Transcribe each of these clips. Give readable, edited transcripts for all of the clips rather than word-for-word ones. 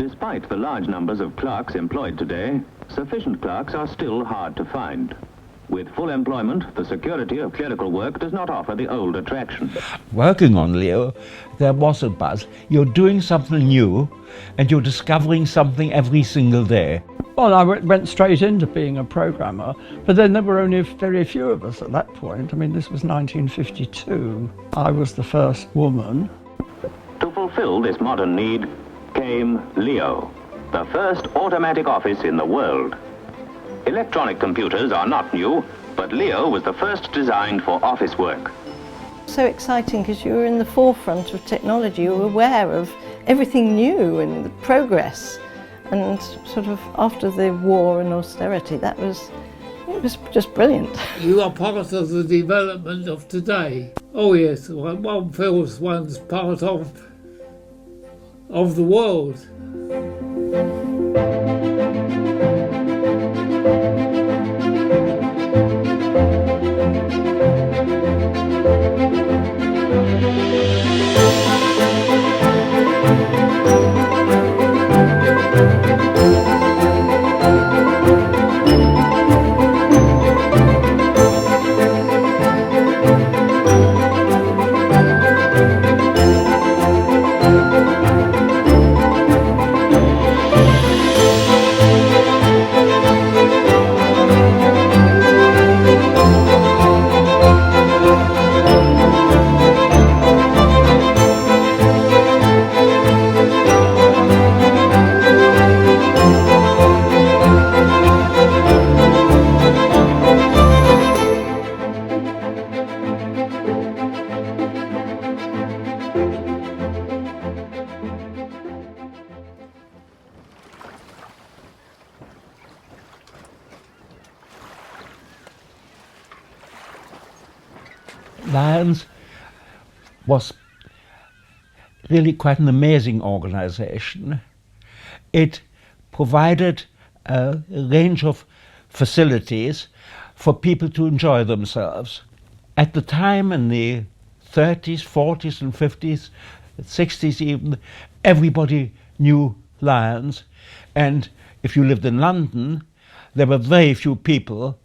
Despite the large numbers of clerks employed today, sufficient clerks are still hard to find. With full employment, the security of clerical work does not offer the old attraction. Working on Leo, there was a buzz. You're doing something new, and you're discovering something every single day. Well, I went straight into being a programmer, but then there were only very few of us at that point. I mean, this was 1952. I was the first woman. To fulfill this modern need came Leo, the first automatic office in the world. Electronic computers are not new, but Leo was the first designed for office work. So exciting because you were in the forefront of technology, you were aware of everything new and the progress. And sort of after the war and austerity, it was just brilliant. You are part of the development of today. Oh yes, one feels one's part of the world. Lyons was really quite an amazing organization. It provided a range of facilities for people to enjoy themselves. At the time, in the 30s, 40s and 50s, 60s even, everybody knew Lyons. And if you lived in London, there were very few people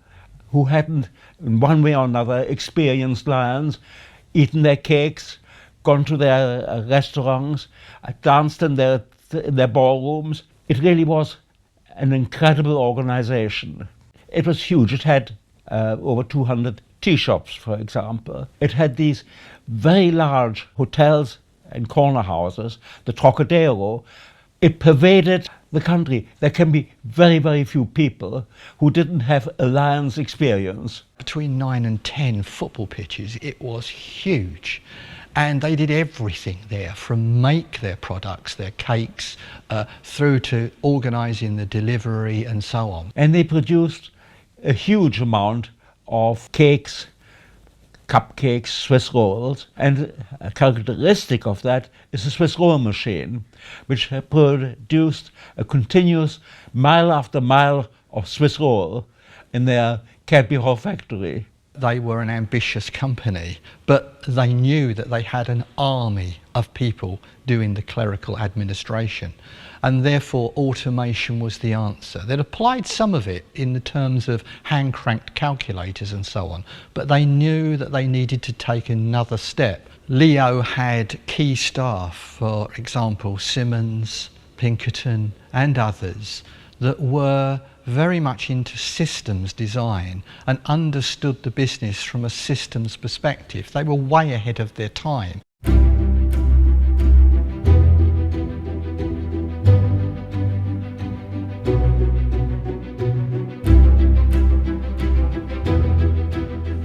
who hadn't, in one way or another, experienced Lyons, eaten their cakes, gone to their restaurants, danced in their ballrooms. It really was an incredible organization. It was huge. It had over 200 tea shops, for example. It had these very large hotels and corner houses, the Trocadero. It pervaded the country. There can be very, very few people who didn't have a Lyons experience. Between 9 and 10 football pitches, it was huge. And they did everything there, from make their products, their cakes, through to organising the delivery and so on. And they produced a huge amount of cakes, cupcakes, Swiss rolls, and a characteristic of that is the Swiss roll machine, which produced a continuous mile after mile of Swiss roll in their Cadby Hall factory. They were an ambitious company, but they knew that they had an army of people doing the clerical administration, and therefore automation was the answer. They'd applied some of it in the terms of hand-cranked calculators and so on, but they knew that they needed to take another step. Leo had key staff, for example, Simmons, Pinkerton and others, that were very much into systems design and understood the business from a systems perspective. They were way ahead of their time.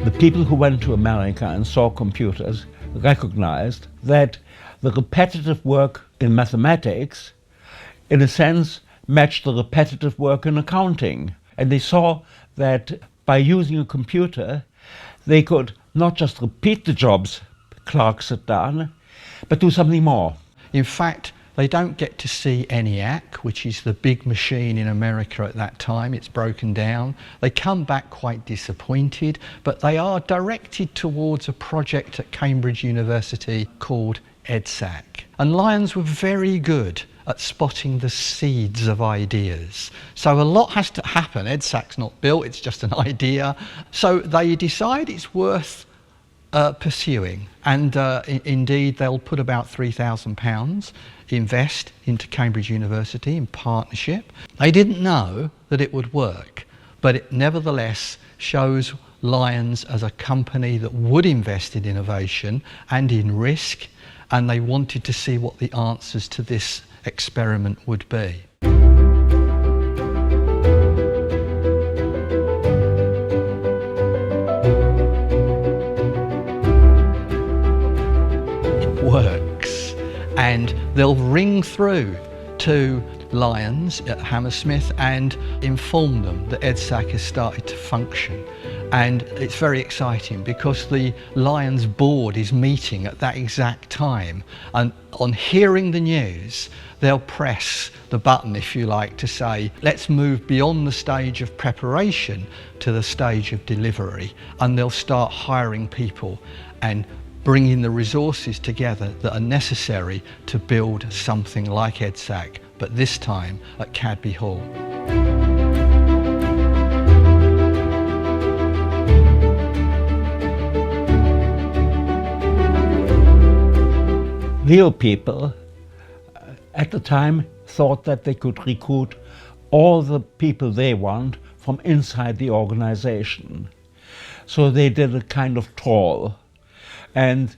The people who went to America and saw computers recognized that the repetitive work in mathematics, in a sense, matched the repetitive work in accounting. And they saw that by using a computer, they could not just repeat the jobs clerks had done, but do something more. In fact, they don't get to see ENIAC, which is the big machine in America at that time. It's broken down. They come back quite disappointed, but they are directed towards a project at Cambridge University called EDSAC. And Lyons were very good at spotting the seeds of ideas. So a lot has to happen. EDSAC's not built, it's just an idea. So they decide it's worth pursuing, and indeed they'll put about £3,000 invest into Cambridge University in partnership. They didn't know that it would work, but it nevertheless shows Lyons as a company that would invest in innovation and in risk, and they wanted to see what the answers to this experiment would be. It works, and they'll ring through to Lyons at Hammersmith and inform them that EDSAC has started to function. And it's very exciting because the Lyons board is meeting at that exact time, and on hearing the news they'll press the button, if you like, to say let's move beyond the stage of preparation to the stage of delivery, and they'll start hiring people and bringing the resources together that are necessary to build something like EDSAC, but this time at Cadby Hall. Real people at the time thought that they could recruit all the people they want from inside the organization. So they did a kind of trawl, and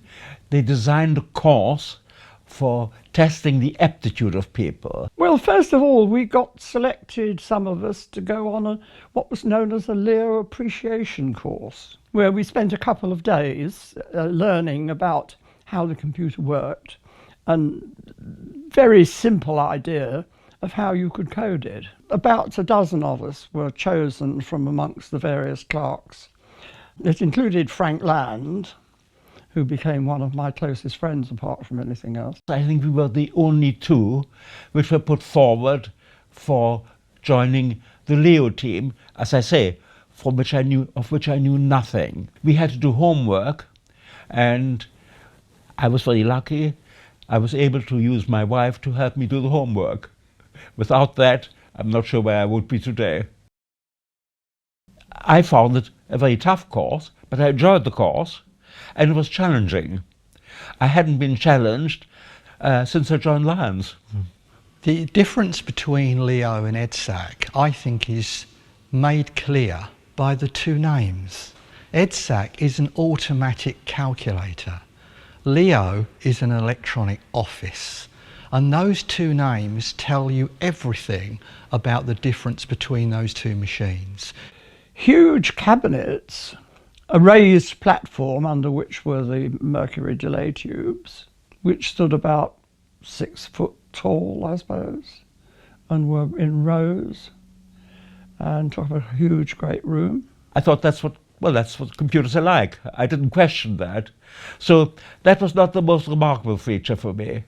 they designed a course for testing the aptitude of people. Well, first of all, we got selected, some of us, to go on what was known as a Leo appreciation course, where we spent a couple of days learning about how the computer worked, and very simple idea of how you could code it. About a dozen of us were chosen from amongst the various clerks. It included Frank Land, who became one of my closest friends apart from anything else. I think we were the only two which were put forward for joining the Leo team, as I say, of which I knew nothing. We had to do homework, and I was very lucky. I was able to use my wife to help me do the homework. Without that, I'm not sure where I would be today. I found it a very tough course, but I enjoyed the course, and it was challenging. I hadn't been challenged since I joined Lyons. The difference between Leo and EDSAC, I think, is made clear by the two names. EDSAC is an automatic calculator. Leo is an electronic office, and those two names tell you everything about the difference between those two machines. Huge cabinets, a raised platform under which were the mercury delay tubes, which stood about 6 foot tall, I suppose, and were in rows, and talk about a huge, great room. I thought that's what computers are like. I didn't question that. So that was not the most remarkable feature for me.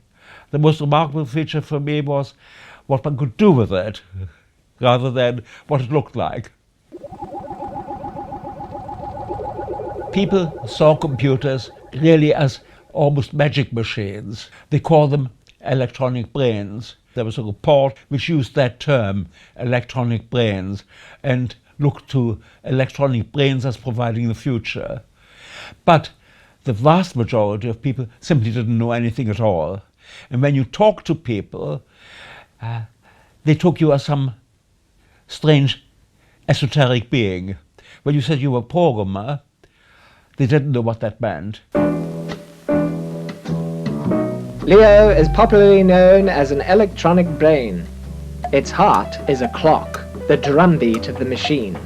The most remarkable feature for me was what one could do with it, rather than what it looked like. People saw computers really as almost magic machines. They call them electronic brains. There was a report which used that term, electronic brains, and looked to electronic brains as providing the future. But the vast majority of people simply didn't know anything at all. And when you talk to people, they took you as some strange esoteric being. When you said you were a programmer, they didn't know what that meant. Leo is popularly known as an electronic brain. Its heart is a clock, the drumbeat of the machine.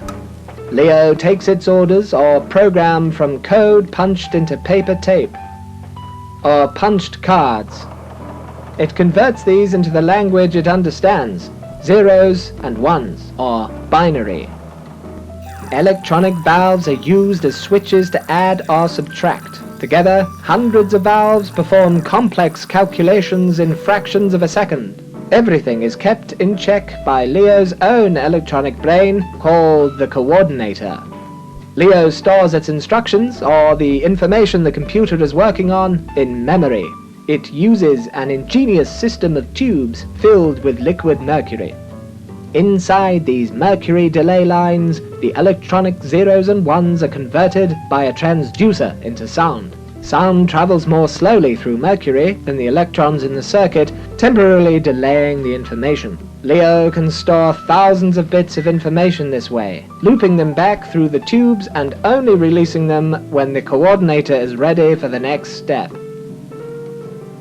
Leo takes its orders or program from code punched into paper tape or punched cards. It converts these into the language it understands, zeros and ones, or binary. Electronic valves are used as switches to add or subtract. Together, hundreds of valves perform complex calculations in fractions of a second. Everything is kept in check by Leo's own electronic brain, called the coordinator. Leo stores its instructions, or the information the computer is working on, in memory. It uses an ingenious system of tubes filled with liquid mercury. Inside these mercury delay lines, the electronic zeros and ones are converted by a transducer into sound. Sound travels more slowly through mercury than the electrons in the circuit, temporarily delaying the information. Leo can store thousands of bits of information this way, looping them back through the tubes and only releasing them when the coordinator is ready for the next step.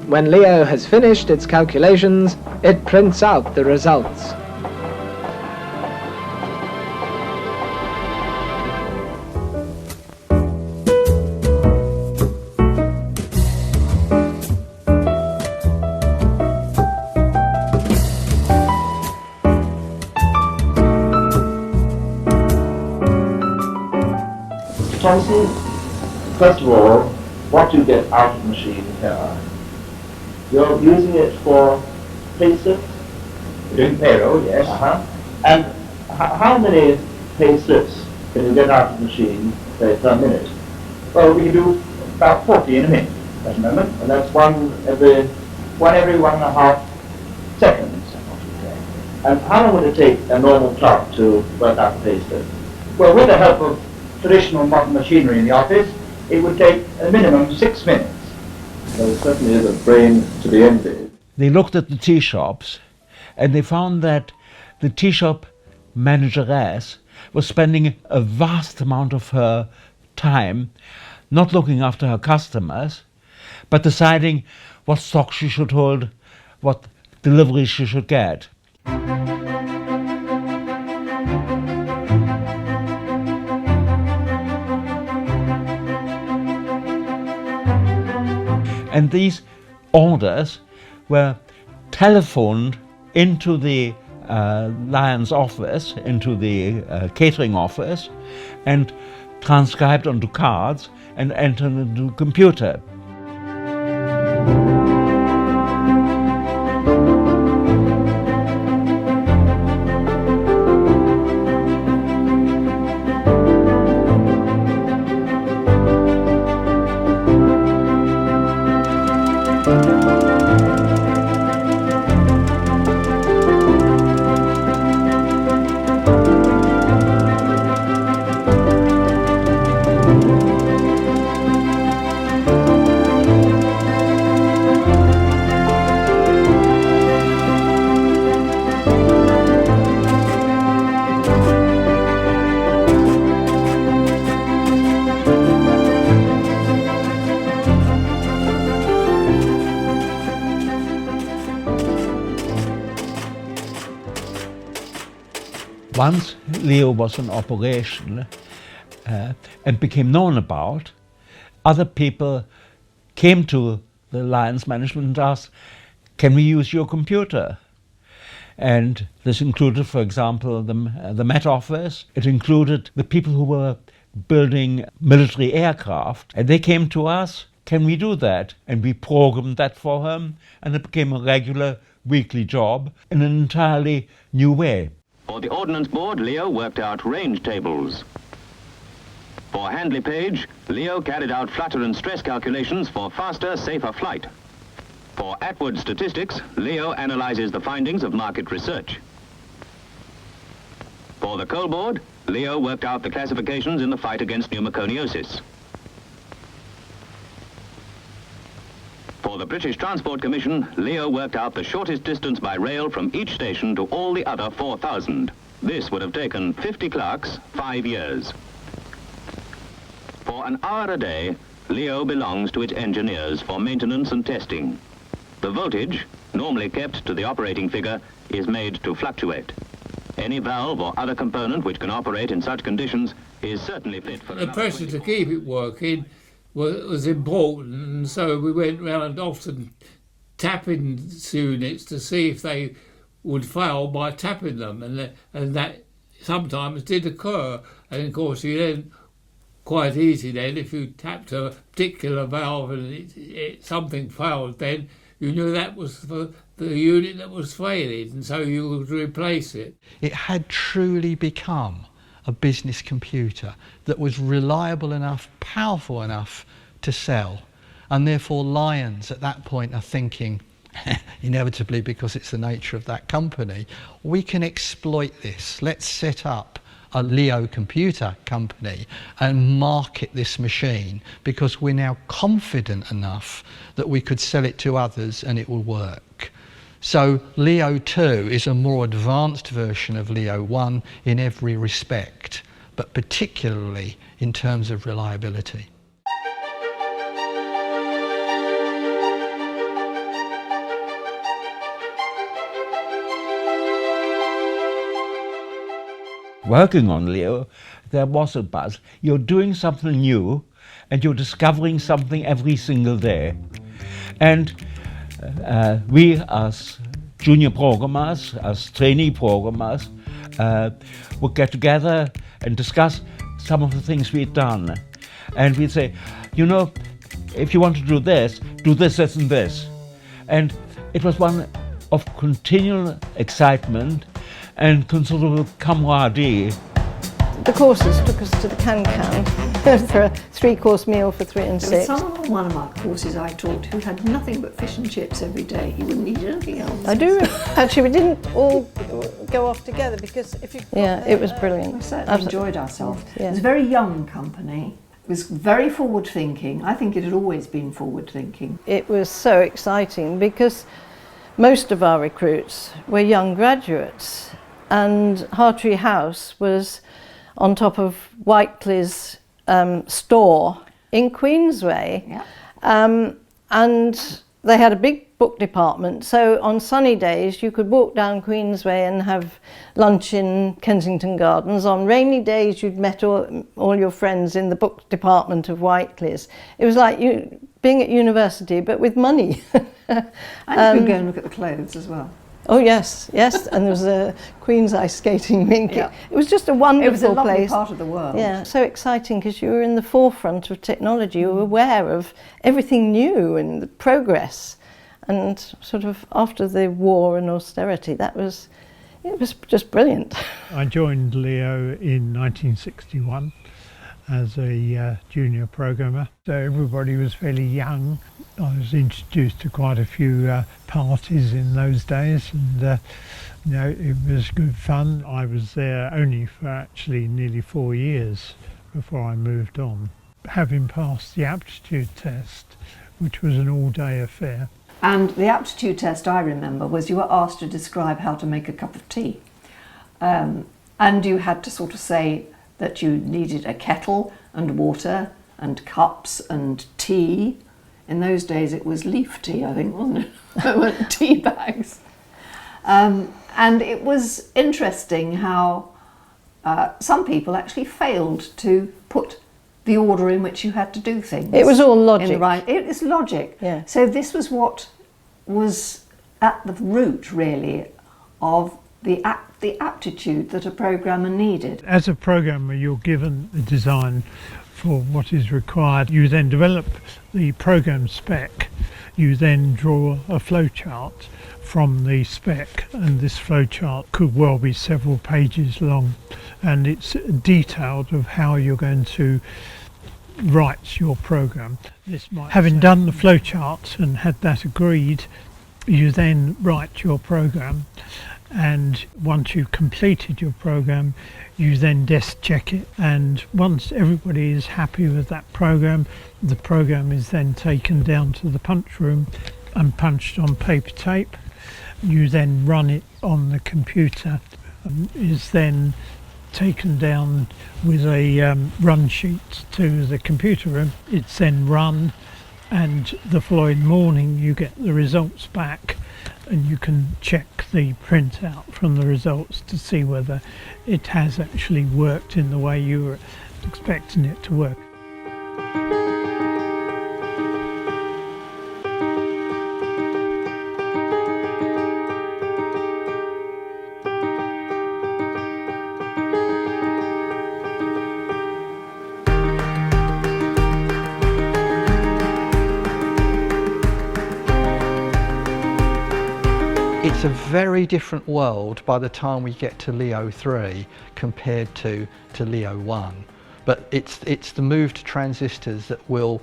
When Leo has finished its calculations, it prints out the results. Thompson, first of all, what you get out of the machine here, you're using it for payslips? Doing payroll, yes. And how many payslips can you get out of the machine, say, per minute? Well, we can do about 40 in a minute at the moment, and that's one every 1.5 seconds. And how long would it take a normal clock to work out the payslip? Well, with the help of traditional modern machinery in the office, it would take a minimum 6 minutes. There certainly is a brain to be envied. They looked at the tea shops and they found that the tea shop manageress was spending a vast amount of her time not looking after her customers, but deciding what stock she should hold, what deliveries she should get. And these orders were telephoned into the Lyons office, into the catering office, and transcribed onto cards and entered into a computer. Once Leo was in operation and became known about, other people came to the Lyons management and asked, can we use your computer? And this included, for example, the Met Office. It included the people who were building military aircraft. And they came to us, can we do that? And we programmed that for them, and it became a regular weekly job in an entirely new way. For the Ordnance Board, Leo worked out range tables. For Handley Page, Leo carried out flutter and stress calculations for faster, safer flight. For Atwood Statistics, Leo analyzes the findings of market research. For the Coal Board, Leo worked out the classifications in the fight against pneumoconiosis. For the British Transport Commission, Leo worked out the shortest distance by rail from each station to all the other 4,000. This would have taken 50 clerks 5 years. For an hour a day, Leo belongs to its engineers for maintenance and testing. The voltage, normally kept to the operating figure, is made to fluctuate. Any valve or other component which can operate in such conditions is certainly fit for... The pressure to keep it working was important, and so we went round often tapping units to see if they would fail by tapping them, and that sometimes did occur. And of course, you then quite easy then if you tapped a particular valve and something failed, then you knew that was for the unit that was failing, and so you would replace it. It had truly become a business computer that was reliable enough, powerful enough to sell, And therefore Lyons at that point are thinking, inevitably because it's the nature of that company, we can exploit this. Let's set up a Leo computer company and market this machine, because we're now confident enough that we could sell it to others and it will work. So Leo 2 is a more advanced version of Leo 1 in every respect, but particularly in terms of reliability. Working on Leo, there was a buzz. You're doing something new and you're discovering something every single day. And we as junior programmers, as trainee programmers, would get together and discuss some of the things we'd done. And we'd say, you know, if you want to do this, this, and this. And it was one of continual excitement and considerable camaraderie. The courses took us to the Can-Can for a 3-course meal for 3 and 6. There was someone on one of my courses I taught who had nothing but fish and chips every day. He wouldn't eat anything else. I do. Actually, we didn't all go off together because if you... Yeah, it was brilliant. We certainly enjoyed ourselves. Yeah. It was a very young company. It was very forward-thinking. I think it had always been forward-thinking. It was so exciting because most of our recruits were young graduates, and Hartree House was on top of Whiteley's store in Queensway. Yeah. And they had a big book department, so on sunny days you could walk down Queensway and have lunch in Kensington Gardens. On rainy days you'd met all your friends in the book department of Whiteley's. It was like being at university but with money. And you could go and look at the clothes as well. Oh yes, yes, and there was a Queen's ice skating rink. Yeah. It was just a wonderful It was a lovely place. part of the world. Yeah, so exciting because you were in the forefront of technology. You were aware of everything new and the progress. And sort of after the war and austerity, it was just brilliant. I joined Leo in 1961 as a junior programmer. So everybody was fairly young. I was introduced to quite a few parties in those days, and you know, it was good fun. I was there only for actually nearly 4 years before I moved on, having passed the aptitude test, which was an all-day affair. And the aptitude test, I remember, was you were asked to describe how to make a cup of tea. And you had to sort of say that you needed a kettle and water and cups and tea. In those days it was leaf tea, I think, wasn't it? It weren't tea bags. And it was interesting how some people actually failed to put the order in which you had to do things. It was all logic. It is logic. Yeah. So this was what was at the root, really, of the aptitude that a programmer needed. As a programmer, you're given a design for what is required. You then develop the program spec. You then draw a flowchart from the spec, and this flowchart could well be several pages long, and it's detailed of how you're going to write your program. Having done the flowchart and had that agreed, you then write your program, and once you've completed your program, you then desk check it, and once everybody is happy with that program, the program is then taken down to the punch room and punched on paper tape. You then run it on the computer, is then taken down with a run sheet to the computer room. It's then run, and the following morning you get the results back, and you can check the printout from the results to see whether it has actually worked in the way you were expecting it to work. It's a very different world by the time we get to Leo 3 compared to Leo 1. But it's the move to transistors that will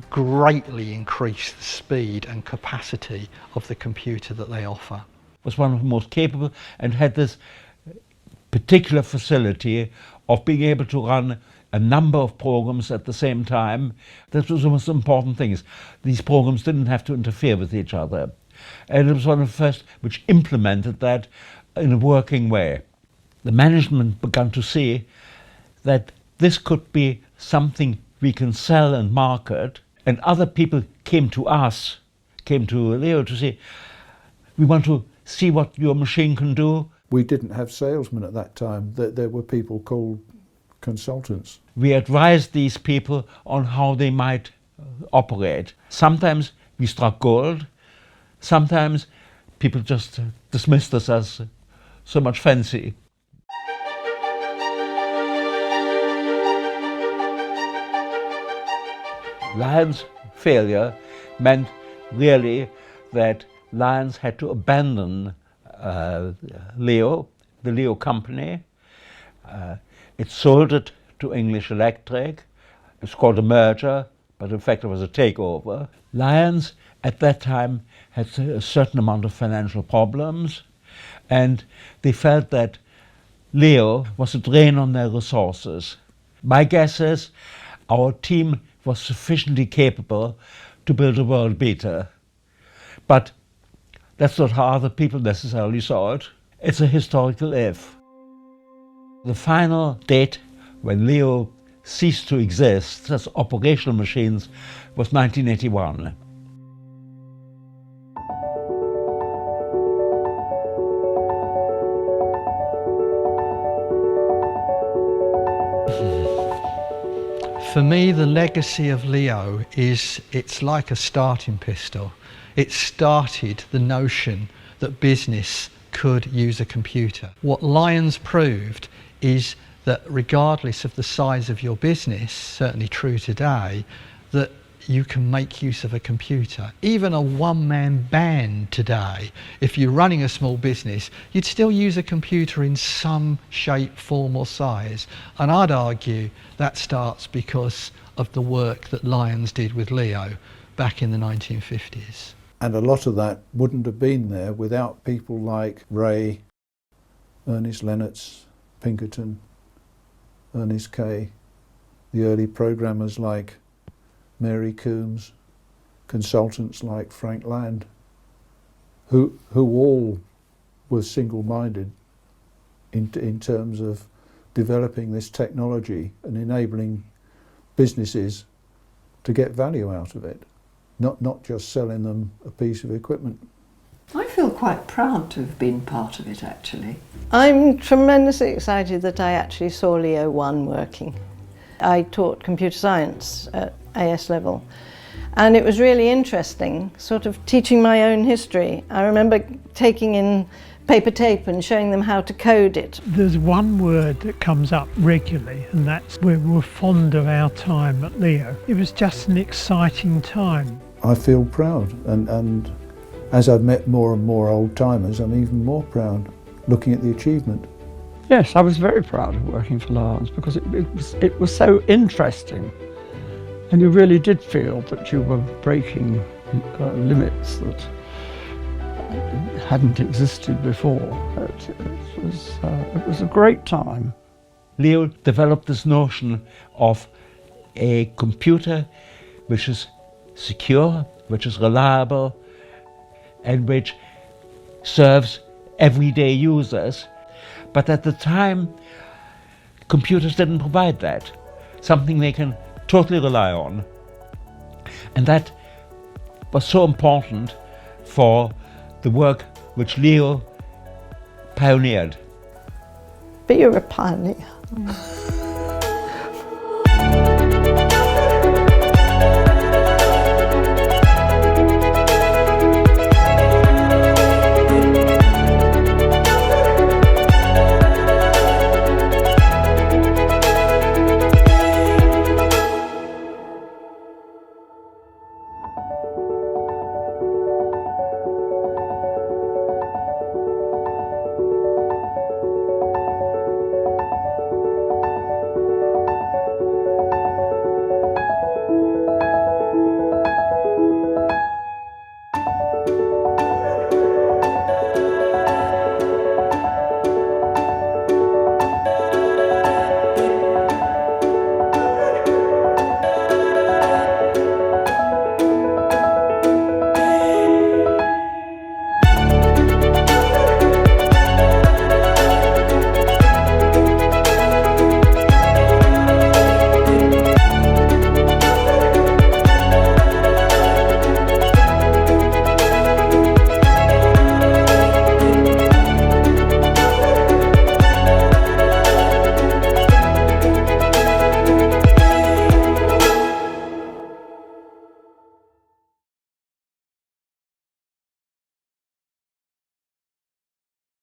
greatly increase the speed and capacity of the computer that they offer. Was one of the most capable and had this particular facility of being able to run a number of programs at the same time. That was the most important thing. These programs didn't have to interfere with each other. And it was one of the first which implemented that in a working way. The management began to see that this could be something we can sell and market, and other people came to us, came to Leo to say, we want to see what your machine can do. We didn't have salesmen at that time. There were people called consultants. We advised these people on how they might operate. Sometimes we struck gold, sometimes people just dismissed us as so much fancy. Lyons' failure meant really that Lyons had to abandon Leo, the Leo company. It sold it to English Electric. It's called a merger, but in fact it was a takeover. Lyons at that time had a certain amount of financial problems, and they felt that Leo was a drain on their resources. My guess is our team was sufficiently capable to build a world beater. But that's not how other people necessarily saw it. It's a historical if. The final date when Leo ceased to exist as operational machines was 1981. For me, the legacy of Leo is it's like a starting pistol. It started the notion that business could use a computer. What Lyons proved is that regardless of the size of your business, certainly true today, that you can make use of a computer. Even a one-man band today, if you're running a small business, you'd still use a computer in some shape, form or size. And I'd argue that starts because of the work that Lyons did with Leo back in the 1950s. And a lot of that wouldn't have been there without people like Ray, Ernest Lennox, Pinkerton, Ernest Kay, the early programmers like Mary Coombs, consultants like Frank Land, who all were single-minded in terms of developing this technology and enabling businesses to get value out of it, not just selling them a piece of equipment. I feel quite proud to have been part of it, actually. I'm tremendously excited that I actually saw Leo 1 working. I taught computer science at AS level, and it was really interesting, sort of teaching my own history. I remember taking in paper tape and showing them how to code it. There's one word that comes up regularly, and that's we're fond of our time at Leo. It was just an exciting time. I feel proud, and as I've met more and more old-timers, I'm even more proud looking at the achievement. Yes, I was very proud of working for Lyons because it was so interesting, and you really did feel that you were breaking limits that hadn't existed before. It was a great time. Leo developed this notion of a computer which is secure, which is reliable, and which serves everyday users. But at the time, computers didn't provide that, something they can totally rely on. And that was so important for the work which Leo pioneered. But you're a pioneer.